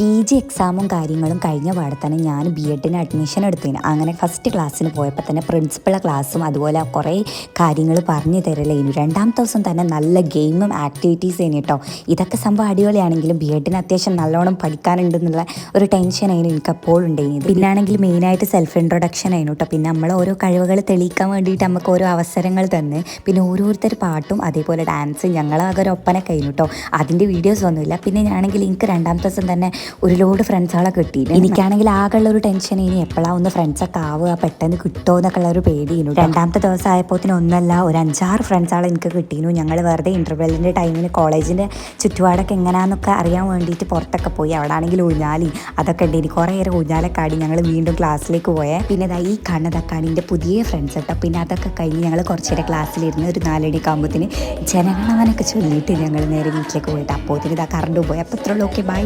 PG എക്സാമും കാര്യങ്ങളും കഴിഞ്ഞ പാടെ തന്നെ ഞാൻ B.Edന് അഡ്മിഷൻ എടുത്തതിന് അങ്ങനെ ഫസ്റ്റ് ക്ലാസ്സിന് പോയപ്പോൾ തന്നെ പ്രിൻസിപ്പളെ ക്ലാസ്സും അതുപോലെ കുറേ കാര്യങ്ങൾ പറഞ്ഞു തരലേനു. രണ്ടാമത്തെ ദിവസം തന്നെ നല്ല ഗെയിമും ആക്ടിവിറ്റീസ് ആയിരുന്നു കേട്ടോ. ഇതൊക്കെ സംഭവം അടിപൊളിയാണെങ്കിലും B.Edന് അത്യാവശ്യം നല്ലോണം പഠിക്കാനുണ്ടെന്നുള്ള ഒരു ടെൻഷനായിരുന്നു എനിക്ക് അപ്പോഴും ഉണ്ടായിരുന്നത്. പിന്നാണെങ്കിൽ മെയിനായിട്ട് സെൽഫ് ഇൻട്രൊഡക്ഷൻ ആയിരുന്നു കേട്ടോ. പിന്നെ നമ്മൾ ഓരോ കഴിവുകൾ തെളിയിക്കാൻ വേണ്ടിയിട്ട് നമുക്ക് ഓരോ അവസരങ്ങൾ തന്ന് പിന്നെ ഓരോരുത്തർ പാട്ടും അതേപോലെ ഡാൻസും ഞങ്ങളാകെ ഒരു ഒപ്പന കഴിഞ്ഞു കേട്ടോ. അതിൻ്റെ വീഡിയോസ് ഒന്നുമില്ല. പിന്നെ ഞാണെങ്കിൽ എനിക്ക് രണ്ടാമത്തെ ദിവസം തന്നെ ഒരു ലോഡ് ഫ്രണ്ട്സുകളെ കിട്ടിയിരുന്നു. എനിക്കാണെങ്കിൽ ആകെയുള്ള ഒരു ടെൻഷൻ ഇനി എപ്പോഴാണ് ഒന്ന് ഫ്രണ്ട്സൊക്കെ ആവുക, പെട്ടെന്ന് കിട്ടുമോ എന്നൊക്കെ ഉള്ള ഒരു പേടിയിരുന്നു. രണ്ടാമത്തെ ദിവസം ആയപ്പോഴത്തേനും ഒന്നല്ല ഒരു 5-6 ഫ്രണ്ട്സുകളെ എനിക്ക് കിട്ടിയിരുന്നു. ഞങ്ങൾ വെറുതെ ഇൻ്റർവെല്ലിൻ്റെ ടൈമിന് കോളേജിൻ്റെ ചുറ്റുപാടൊക്കെ എങ്ങനെയാണെന്നൊക്കെ അറിയാൻ വേണ്ടിയിട്ട് പുറത്തൊക്കെ പോയി. അവിടെ ആണെങ്കിൽ ഊഞ്ഞാലി അതൊക്കെ ഉണ്ട്. കുറേ ഏറെ ഊഞ്ഞാലൊക്കെ ആടി ഞങ്ങൾ വീണ്ടും ക്ലാസ്സിലേക്ക് പോയേ. പിന്നെ ഈ കാണുന്നതൊക്കെയാണ് എൻ്റെ പുതിയ ഫ്രണ്ട്സ് കേട്ടോ. പിന്നെ അതൊക്കെ കഴിഞ്ഞ് ഞങ്ങൾ കുറച്ച് നേരം ക്ലാസ്സിലിരുന്ന് ഒരു 4 മണിയൊക്കെ ആകുമ്പോഴത്തേന് ജനഗണമനൊക്കെ ചൊല്ലിയിട്ട് ഞങ്ങൾ നേരെ വീട്ടിലേക്ക് പോയിട്ട് അപ്പോഴത്തേന് കറണ്ട് പോയി. അപ്പോൾ ഇത്രയുള്ളൂ. Okay, by.